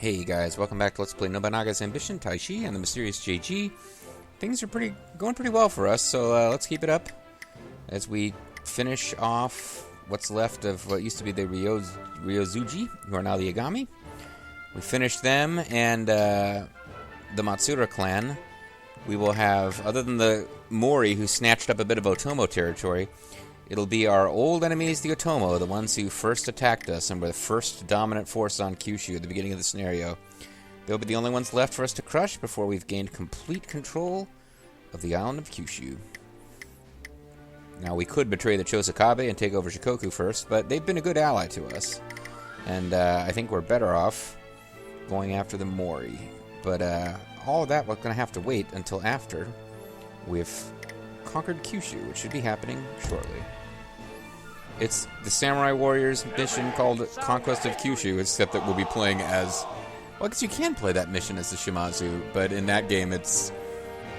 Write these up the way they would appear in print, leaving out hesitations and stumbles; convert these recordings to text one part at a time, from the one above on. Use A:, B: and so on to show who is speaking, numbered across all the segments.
A: Hey guys, welcome back to Let's Play Nobunaga's Ambition, Taishi, and the Mysterious JG. Things are going pretty well for us, so let's keep it up as we finish off what's left of what used to be the Ryūzōji, who are now the Agami. We finished them, and the Matsura clan. We will have, other than the Mori, who snatched up a bit of Otomo territory, it'll be our old enemies, the Otomo, the ones who first attacked us and were the first dominant force on Kyushu at the beginning of the scenario. They'll be the only ones left for us to crush before we've gained complete control of the island of Kyushu. Now, we could betray the Chosakabe and take over Shikoku first, but they've been a good ally to us. And I think we're better off going after the Mori. But all of that, we're going to have to wait until after we've conquered Kyushu, which should be happening shortly. It's the Samurai Warriors mission called Conquest of Kyushu, except that we'll be playing as... Well, I guess you can play that mission as the Shimazu, but in that game it's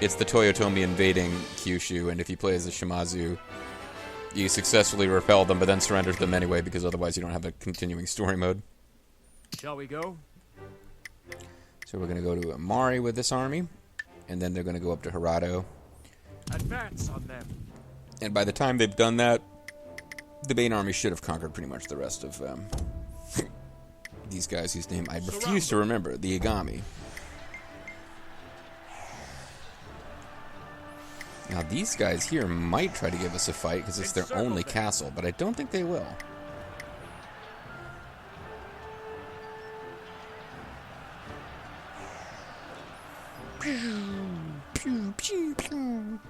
A: the Toyotomi invading Kyushu, and if you play as the Shimazu, you successfully repel them, but then surrender them anyway, because otherwise you don't have a continuing story mode.
B: Shall we go?
A: So we're going to go to Amari with this army, and then they're going to go up to Hirado.
B: Advance on them.
A: And by the time they've done that, the main army should have conquered pretty much the rest of these guys whose name I refuse to remember, the Agami. Now these guys here might try to give us a fight because it's their only castle, but I don't think they will. Pew, pew, pew.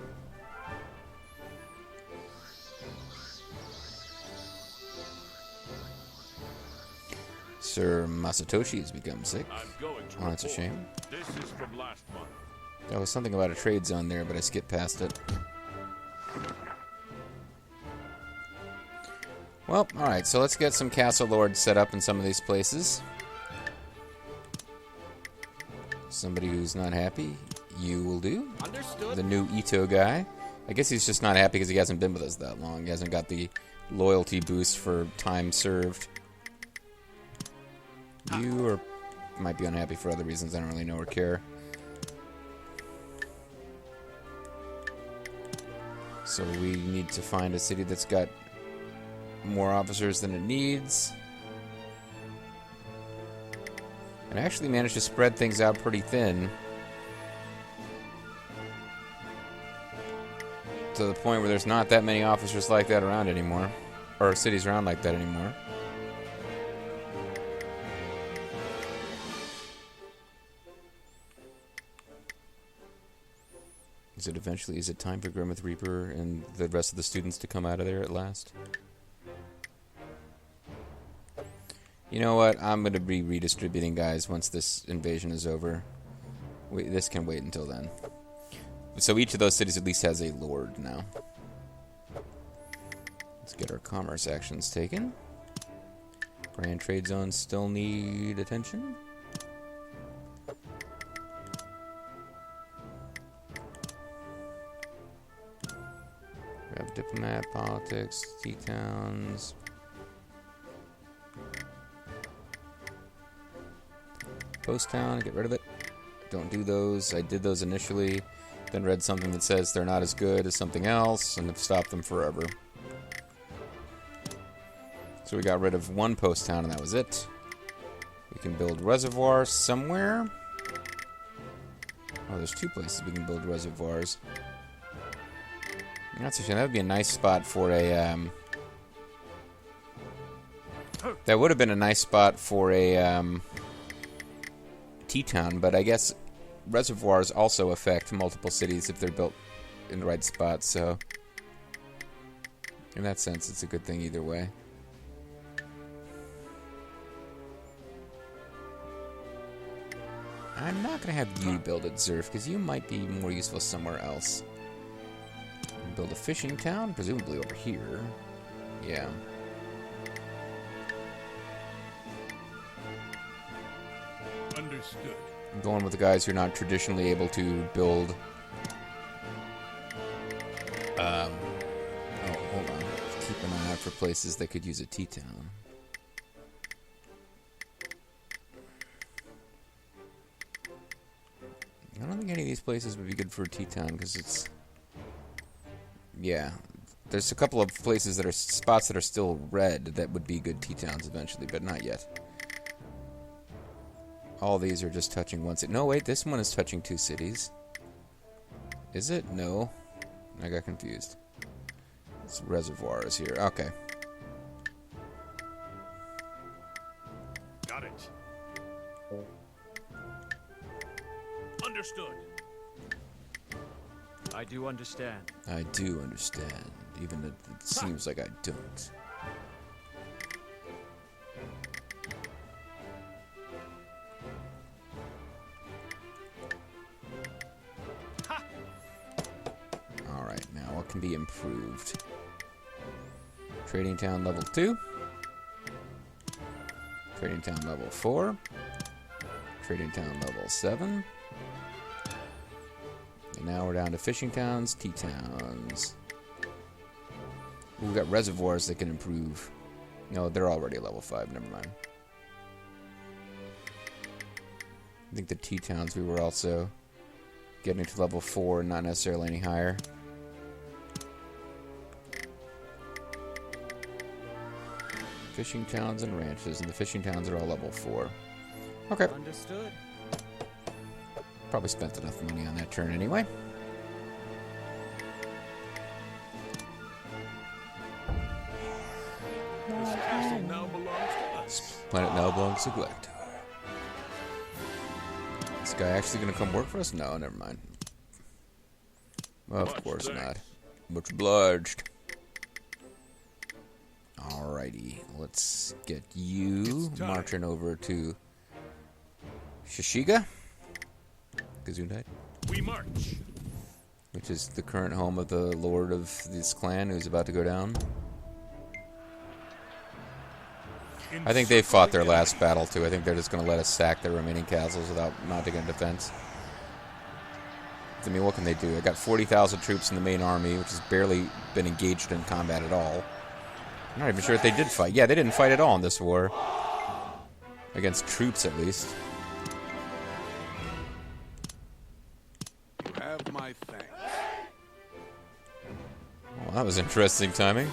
A: Sir Masatoshi has become sick. Oh, that's a shame.
B: This is from last month.
A: There was something about a trade zone there, but I skipped past it. Well, alright, so let's get some castle lords set up in some of these places. Somebody who's not happy, you will do.
B: Understood.
A: The new Ito guy. I guess he's just not happy because he hasn't been with us that long. He hasn't got the loyalty boost for time served. You are, might be unhappy for other reasons I don't really know or care. So we need to find a city that's got more officers than it needs. And I actually managed to spread things out pretty thin. To the point where there's not that many officers like that around anymore. Or cities around like that anymore. Is it time for Grimmith Reaper and the rest of the students to come out of there at last? You know what? I'm going to be redistributing guys once this invasion is over. This can wait until then. So each of those cities at least has a lord now. Let's get our commerce actions taken. Grand trade zones still need attention. We have diplomat, politics, T-towns. Post town, get rid of it. Don't do those. I did those initially, then read something that says they're not as good as something else, and have stopped them forever. So we got rid of one post town, and that was it. We can build reservoirs somewhere. Oh, there's two places we can build reservoirs. That's a shame. That would be a nice spot for a, that would have been a nice spot for a, T-town, but I guess reservoirs also affect multiple cities if they're built in the right spot, so in that sense, it's a good thing either way. I'm not going to have you build at Zerf, because you might be more useful somewhere else. Build a fishing town, presumably over here. Yeah.
B: Understood.
A: I'm going with the guys who are not traditionally able to build. Oh, hold on. Keep an eye out for places that could use a T-town. think any of these places would be good for a T-Town, because it's... Yeah. There's a couple of places that are spots that are still red that would be good T-Towns eventually, but not yet. All these are just touching one city. No, wait, this one is touching 2 cities. Is it? No. I got confused. It's Reservoirs here. Okay.
B: Got it. Understood. I do understand.
A: I do understand, even if it seems like I don't. Alright, now what can be improved? Trading Town level 2. Trading Town level 4. Trading Town level 7. And now we're down to Fishing Towns, T-Towns. We've got Reservoirs that can improve. No, they're already level 5, never mind. I think the T-Towns we were also getting to level 4 and not necessarily any higher. Fishing Towns and ranches, and the Fishing Towns are all level 4. Okay.
B: Understood.
A: Probably spent enough money on that turn anyway.
B: This castle now belongs to us.
A: This planet now belongs to Galactor. This guy actually gonna come work for us? No, never mind. Of course not. Much obliged. Alrighty, let's get you marching over to Shishiga. Gesundheit.
B: We march.
A: Which is the current home of the lord of this clan who's about to go down. I think they fought their last battle too. I think they're just going to let us sack their remaining castles without mounting a defense. I mean, what can they do? I got 40,000 troops in the main army, which has barely been engaged in combat at all. I'm not even sure if they did fight. Yeah, they didn't fight at all in this war. Against troops, at least.
C: You have my thanks.
A: Well, that was interesting timing.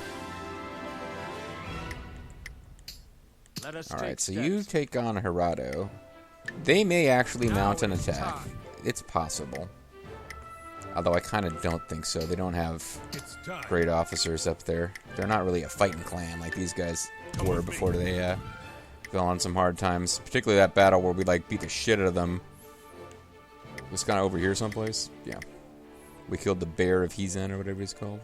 B: Let us
A: Alright,
B: take
A: so
B: steps.
A: you take on Hirado. They may actually mount an attack. It's possible. Although I kind of don't think so. They don't have
B: It's time.
A: great officers up there. They're not really a fighting clan like these guys were before they fell on some hard times. Particularly that battle where we like beat the shit out of them. It was kind of over here someplace. Yeah. We killed the bear of Hizen or whatever he's called.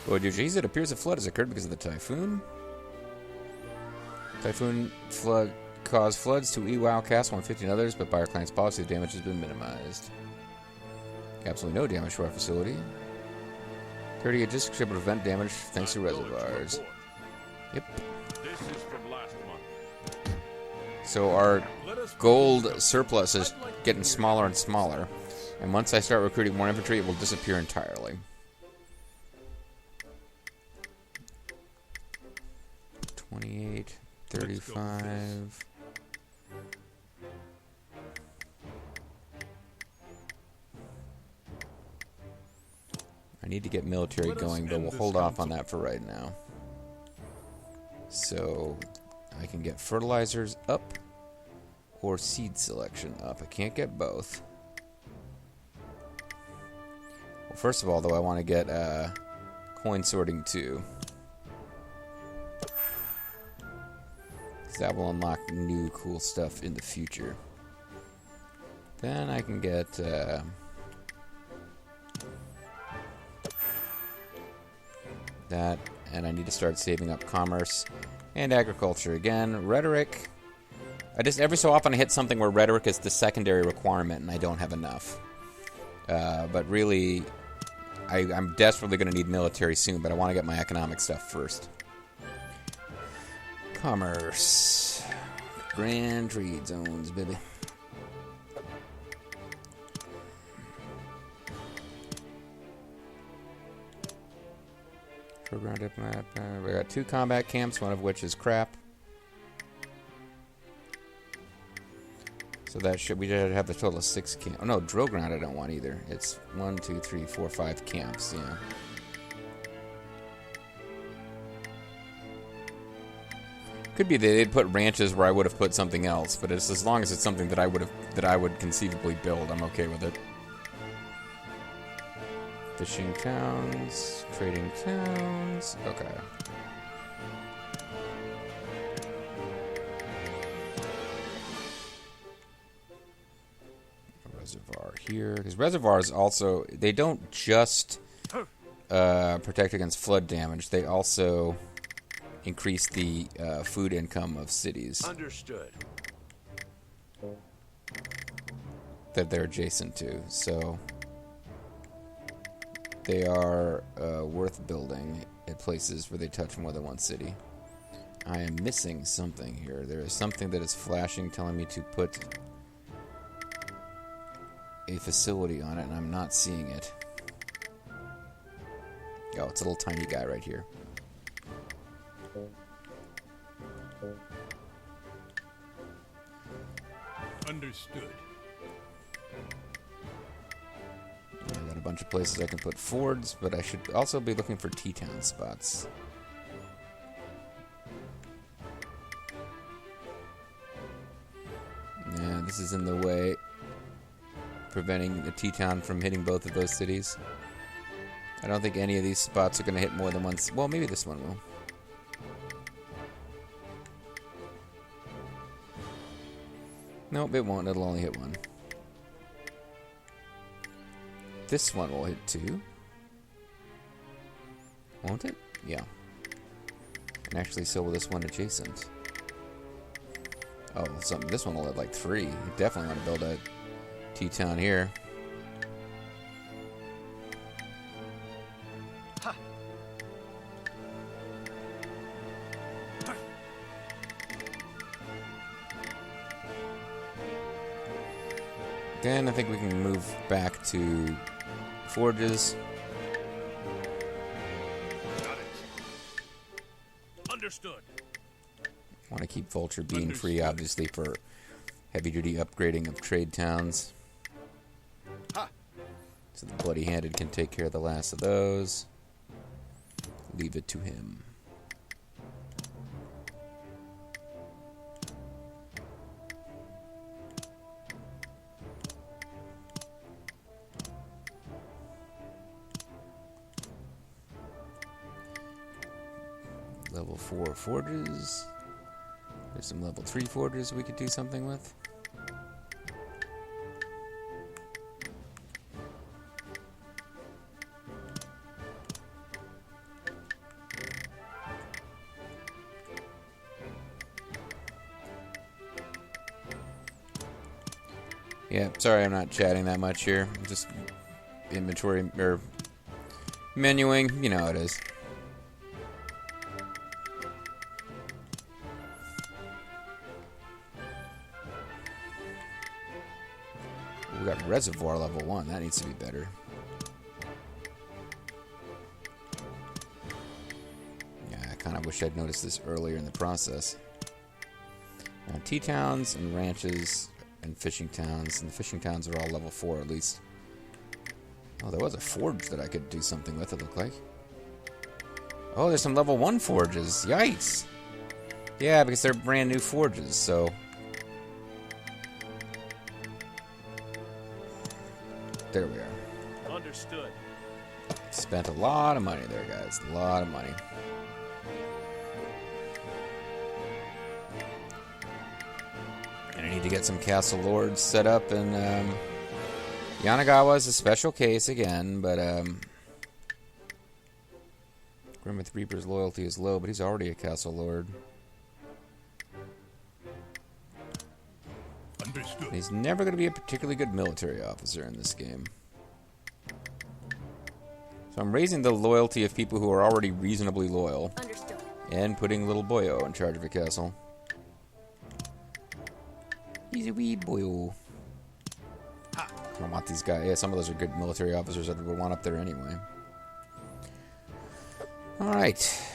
A: Well, Ryūzōji, it appears a flood has occurred because of the typhoon. Typhoon Flood caused floods to Iwao Castle and 15 others, but by our clan's policy, the damage has been minimized. Absolutely no damage to our facility. 30 just able to prevent damage thanks to Reservoirs. Yep.
B: This is from last month.
A: So our
B: Let us
A: gold surplus is getting smaller and smaller. And once I start recruiting more infantry, it will disappear entirely. 28, 35. I need to get military going, but we'll hold off on that for right now. So I can get fertilizers up or seed selection up. I can't get both. Well, first of all, though, I want to get coin sorting too. That will unlock new cool stuff in the future. Then I can get that, and I need to start saving up commerce and agriculture again. Rhetoric. I just every so often I hit something where rhetoric is the secondary requirement, and I don't have enough. But really, I'm desperately going to need military soon. But I want to get my economic stuff first. Commerce. Grand trade zones, baby. Program diplomat. We got 2 combat camps, one of which is crap. So that should, we did have the total of 6 camps. Oh no, drill ground I don't want either. It's 1, 2, 3, 4, 5 camps, yeah. Could be they'd put ranches where I would have put something else, but it's as long as it's something that I would conceivably build, I'm okay with it. Fishing towns, trading towns, okay. Reservoir here, because reservoirs also, they don't just protect against flood damage, they also increase the food income of cities.
B: Understood.
A: That they're adjacent to, so they are worth building at places where they touch more than one city. I am missing something here. There is something that is flashing telling me to put a facility on it, and I'm not seeing it. Oh, it's a little tiny guy right here.
B: Understood.
A: I got a bunch of places I can put fords, but I should also be looking for T-town spots. Yeah, this is in the way, preventing the T-town from hitting both of those cities. I don't think any of these spots are going to hit more than once. Well, maybe this one will. Nope, it won't. It'll only hit one. This one will hit 2. Won't it? Yeah. And actually, so will this one adjacent. Oh, this one will hit like 3. You definitely want to build a T-town here. Then I think we can move back to forges.
B: Got it. Understood.
A: Want to keep Vulture being free, obviously, for heavy-duty upgrading of trade towns.
B: Ha.
A: So the Bloody-Handed can take care of the last of those. Leave it to him. Level 4 forges. There's some level 3 forges we could do something with. Yeah, sorry I'm not chatting that much here. I'm just inventory, or menuing, you know how it is. We got Reservoir level 1. That needs to be better. Yeah, I kind of wish I'd noticed this earlier in the process. Now, T-towns and ranches and fishing towns. And the fishing towns are all level 4 at least. Oh, there was a forge that I could do something with, it looked like. Oh, there's some level 1 forges. Yikes! Yeah, because they're brand new forges, so... There we are.
B: Understood.
A: Spent a lot of money there, guys. A lot of money. And I need to get some castle lords set up, and Yanagawa is a special case again, but Grimmith Reaper's loyalty is low, but he's already a castle lord.
B: Understood.
A: And he's never going to be a particularly good military officer in this game. So I'm raising the loyalty of people who are already reasonably loyal.
C: Understood.
A: And putting little boyo in charge of a castle. He's a wee boyo. I don't want these guys. Yeah, some of those are good military officers that I would want up there anyway. Alright.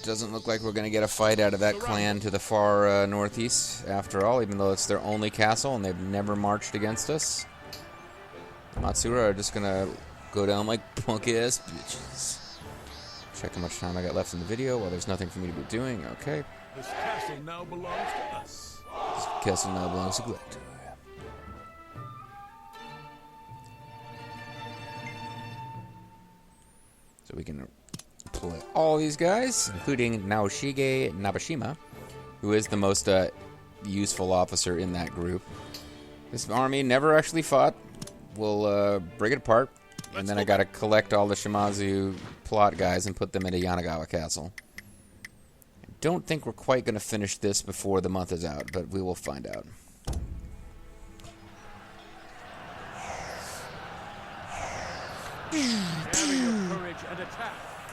A: Doesn't look like we're going to get a fight out of that clan to the far northeast, after all, even though it's their only castle and they've never marched against us. Matsura are just going to go down like punk-ass bitches. Check how much time I got left in the video. Well, there's nothing for me to be doing. Okay.
B: This castle now belongs to us.
A: This castle now belongs to Glector. So we can play all these guys, including Naoshige Nabashima, who is the most useful officer in that group. This army never actually fought. We'll break it apart, and then I gotta collect all the Shimazu plot guys and put them into Yanagawa Castle. I don't think we're quite gonna finish this before the month is out, but we will find out.
B: Courage and attack.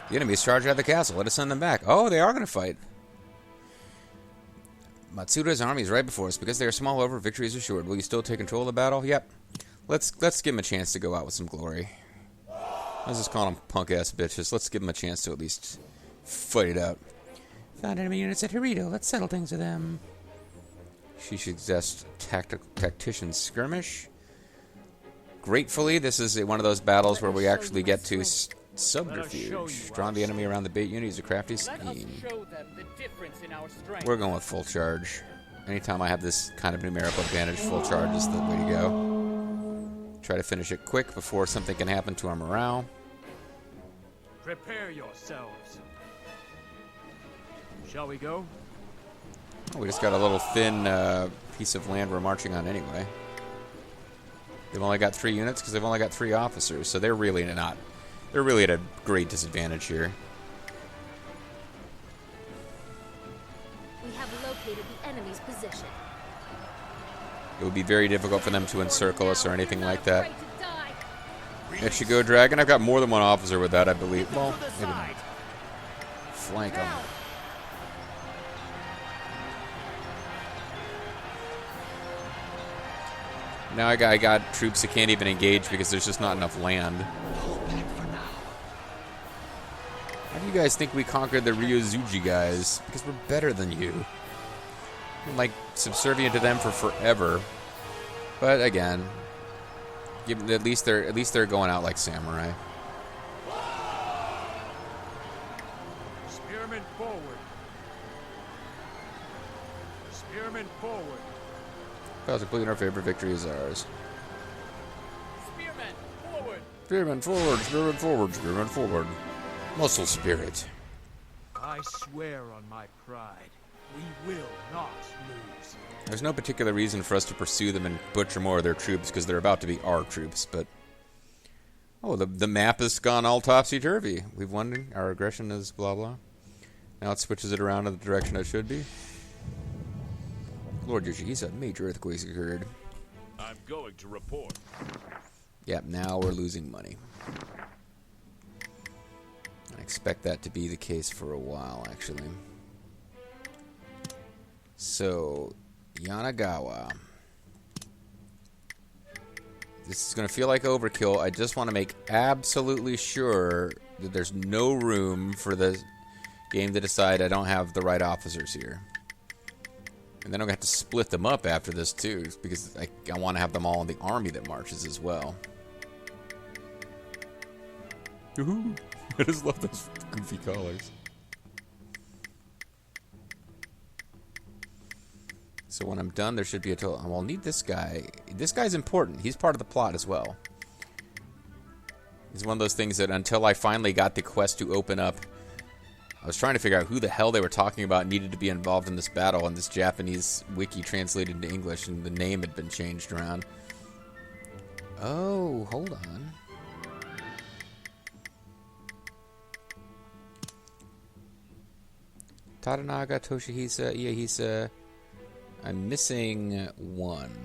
A: The enemies charged out of the castle. Let us send them back. Oh, they are going to fight. Matsura's army is right before us. Because they are small, however, victory is assured. Will you still take control of the battle? Yep. Let's give them a chance to go out with some glory. Let's just call them punk-ass bitches. Let's give them a chance to at least fight it out. Found enemy units at Hirito. Let's settle things with them. She suggests tactician skirmish. Gratefully, this is one of those battles where we actually get to subterfuge. Drawing the enemy around the bait unit is a crafty scheme. We're going with full charge. Anytime I have this kind of numerical advantage, full charge is the way to go. Try to finish it quick before something can happen to our morale.
B: Prepare yourselves. Shall we go?
A: Oh, we just got a little thin piece of land we're marching on anyway. They've only got 3 units because they've only got 3 officers, so they're really not. They're really at a great disadvantage here.
C: We have located the enemy's position.
A: It would be very difficult for them to encircle us or anything like that. It should go Dragon. I've got more than one officer with that, I believe. Well, maybe not. Flank them. Now I got troops that can't even engage because there's just not enough land. How do you guys think we conquered the Ryūzōji guys? Because we're better than you. I'm like subservient to them for forever. But again, at least they're going out like samurai.
B: Spearmen forward. Spearmen forward.
A: Battles complete in our favor. Victory is ours.
B: Spearmen forward.
A: Spearmen forward. Spearmen forward. Spearmen forward. Muscle spirit.
B: I swear on my pride, we will not lose.
A: There's no particular reason for us to pursue them and butcher more of their troops because they're about to be our troops, but... Oh, the map has gone all topsy-turvy. We've won. Our aggression is blah blah. Now it switches it around in the direction it should be. Lord Yoshihisa, major earthquakes occurred.
B: I'm going to report.
A: Yep, now we're losing money. I expect that to be the case for a while, actually. So, Yanagawa. This is going to feel like overkill. I just want to make absolutely sure that there's no room for the game to decide I don't have the right officers here. And then I'm going to have to split them up after this, too, because I want to have them all in the army that marches as well. Yoo-hoo. I just love those goofy colors. So when I'm done, there should be a total... I'll need this guy. This guy's important. He's part of the plot as well. He's one of those things that until I finally got the quest to open up, I was trying to figure out who the hell they were talking about needed to be involved in this battle, and this Japanese wiki translated into English, and the name had been changed around. Oh, hold on. Tadanaga, Toshihisa, Iyahisa. I'm missing one.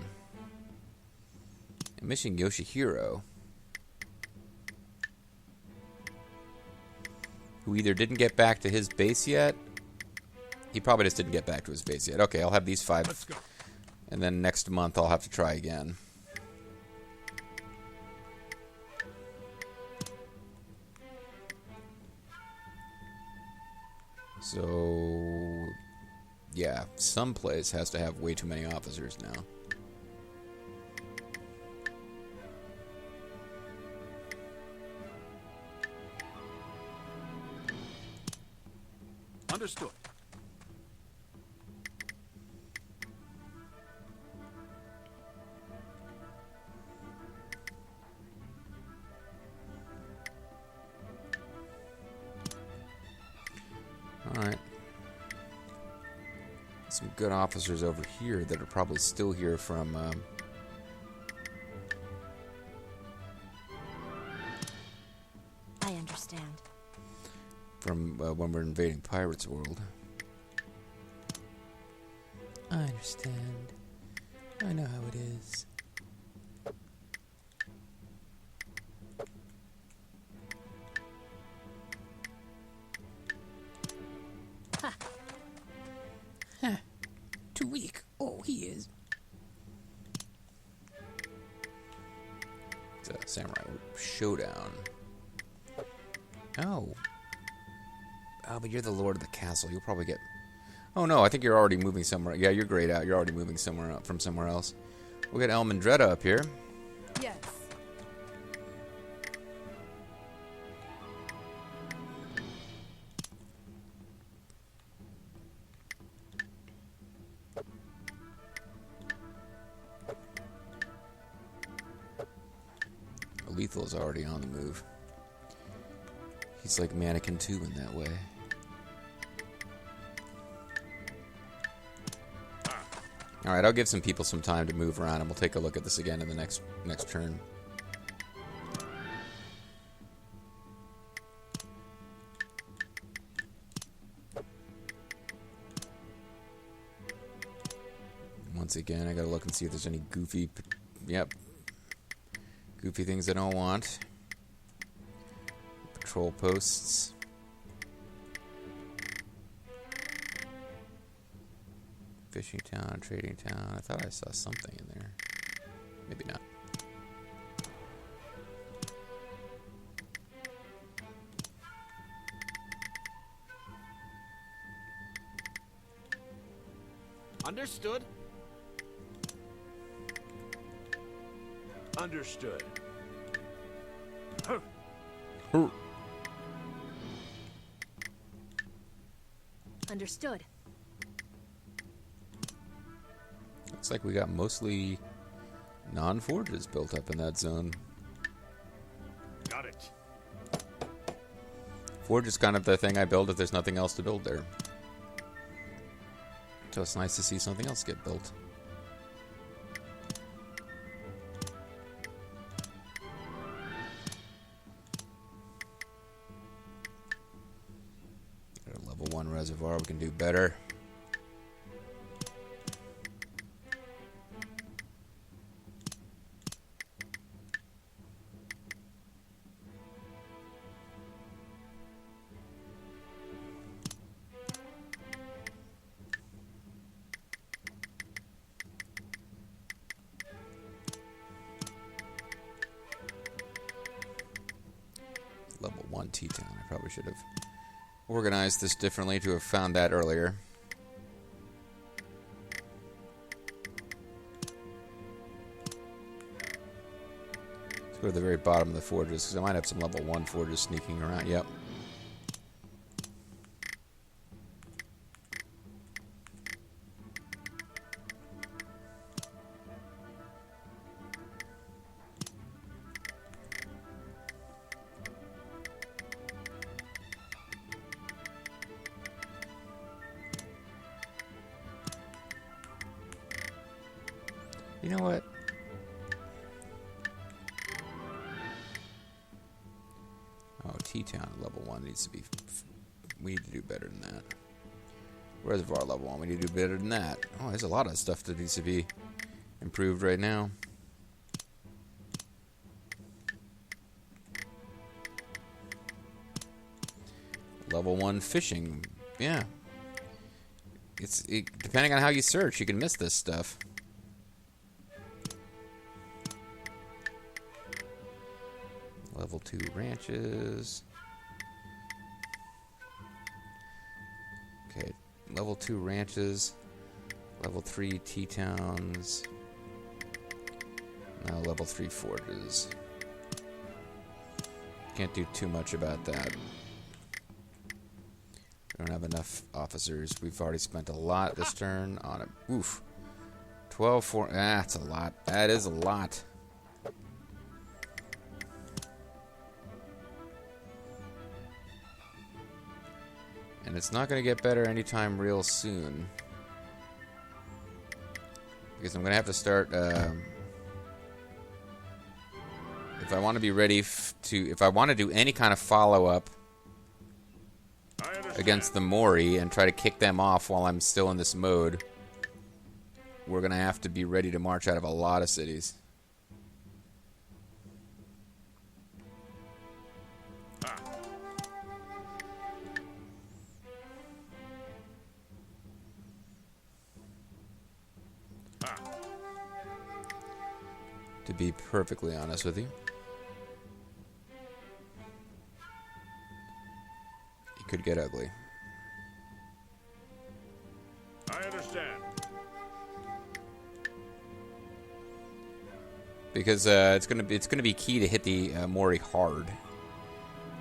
A: I'm missing Yoshihiro, who either didn't get back to his base yet. He probably just didn't get back to his base yet. Okay, I'll have these 5. And then next month I'll have to try again. So, yeah, some place has to have way too many officers now.
D: Understood.
A: Alright. Some good officers over here that are probably still here from,
C: I understand.
A: from when we're invading Pirates World. I understand. I know how it is.
C: Ha!
A: Huh. Too weak. Oh, he is. It's a samurai showdown. Oh. Oh, but you're the lord of the castle. You'll probably get... Oh, no, I think you're already moving somewhere. Yeah, you're grayed out. You're already moving somewhere up from somewhere else. We'll get Elmandretta up here.
C: Yes.
A: Lethal's already on the move. He's like Mannequin 2 in that way. Alright, I'll give some people some time to move around, and we'll take a look at this again in the next turn. Once again, I gotta look and see if there's any goofy... Yep. Goofy things I don't want. Patrol posts. Fishing town, trading town. I thought I saw something in there. Maybe not.
D: Understood.
B: Understood.
C: Understood.
A: Looks like we got mostly non-forges built up in that zone.
D: Got it.
A: Forge is kind of the thing I build if there's nothing else to build there. So it's nice to see something else get built. Got a level 1 reservoir, we can do better. Level 1 T-Town. I probably should have organized this differently to have found that earlier. Let's go to the very bottom of the forges, because I might have some level 1 forges sneaking around. Yep. You know what? Oh, T-Town level 1 needs to be... We need to do better than that. Reservoir level 1, we need to do better than that. Oh, there's a lot of stuff that needs to be improved right now. Level 1 fishing. Yeah. Depending on how you search, you can miss this stuff. Level 2 ranches. level 2 ranches, level 3 tea towns, now level 3 forges. Can't do too much about that. We don't have enough officers. We've already spent a lot this turn on it. Oof. 12 for that's a lot. That is a lot. And it's not going to get better anytime real soon. Because I'm going to have to start if I want to be ready if I want to do any kind of follow-up against the Mori and try to kick them off while I'm still in this mode, we're going to have to be ready to march out of a lot of cities. To be perfectly honest with you. It could get ugly.
D: I understand.
A: Because it's gonna be key to hit the Mori hard.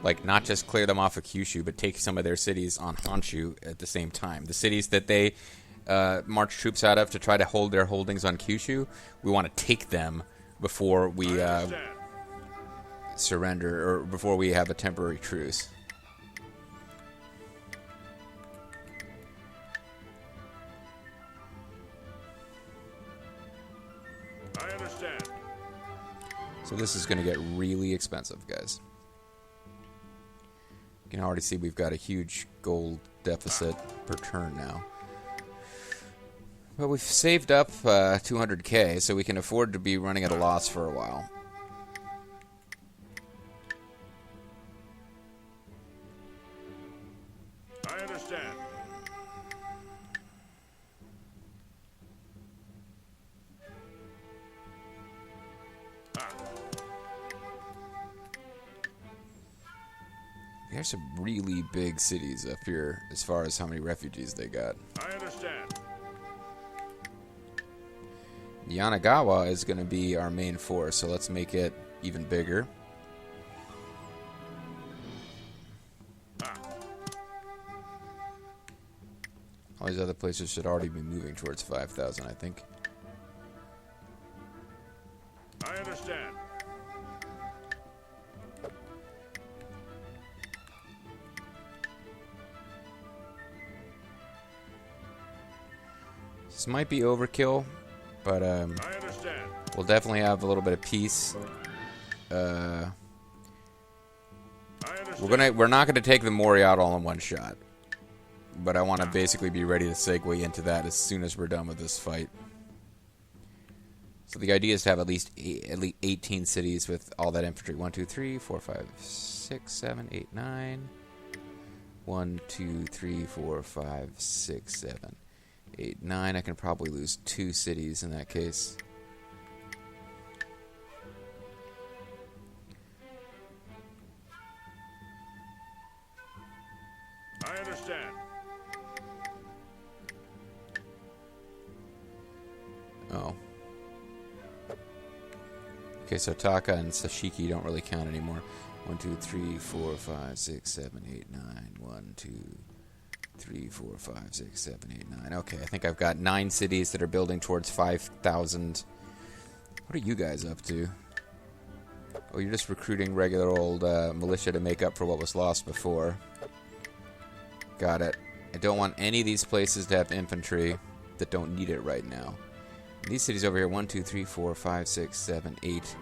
A: Like, not just clear them off of Kyushu, but take some of their cities on Honshu at the same time. The cities that they march troops out of to try to hold their holdings on Kyushu, we want to take them before we surrender, or before we have a temporary truce.
D: I understand.
A: So this is going to get really expensive, guys. You can already see we've got a huge gold deficit per turn now. But we've saved up 200k, so we can afford to be running at a loss for a while.
D: I understand.
A: There's some really big cities up here as far as how many refugees they got.
D: I understand.
A: Yanagawa is going to be our main force, so let's make it even bigger. All these other places should already be moving towards 5,000, I think.
D: I understand.
A: This might be overkill, but
D: I understand.
A: we'll definitely have a little bit of peace. We're not gonna take the Mori out all in one shot, but I want to basically be ready to segue into that as soon as we're done with this fight. So the idea is to have at least 18 cities with all that infantry. 1, 2, 3, 4, 5, 6, 7, 8, 9. 1, 2, 3, 4, 5, 6, 7, 8, 9. I can probably lose 2 cities in that case.
D: I understand.
A: Oh. Okay, so Taka and Sashiki don't really count anymore. 1, 2, 3, 4, 5, 6, 7, 8, 9. 1, 2, 3, 4, 5, 6, 7, 8, 9. Okay, I think I've got 9 cities that are building towards 5,000. What are you guys up to? Oh, you're just recruiting regular old militia to make up for what was lost before. Got it. I don't want any of these places to have infantry that don't need it right now. These cities over here, 1, 2, 3, 4, 5, 6, 7, 8.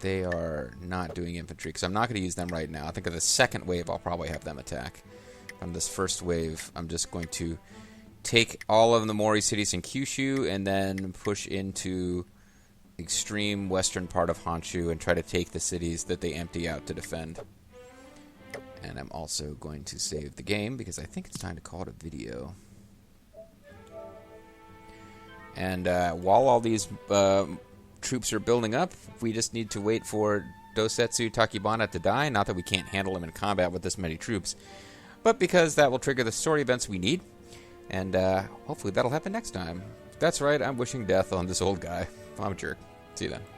A: They are not doing infantry, because I'm not going to use them right now. I think of the second wave, I'll probably have them attack. On this first wave, I'm just going to take all of the Mori cities in Kyushu and then push into the extreme western part of Honshu and try to take the cities that they empty out to defend. And I'm also going to save the game, because I think it's time to call it a video. And while all these troops are building up, we just need to wait for Dosetsu Takibana to die. Not that we can't handle him in combat with this many troops. but because that will trigger the story events we need. And hopefully that'll happen next time. That's right, I'm wishing death on this old guy. I'm a jerk. See you then.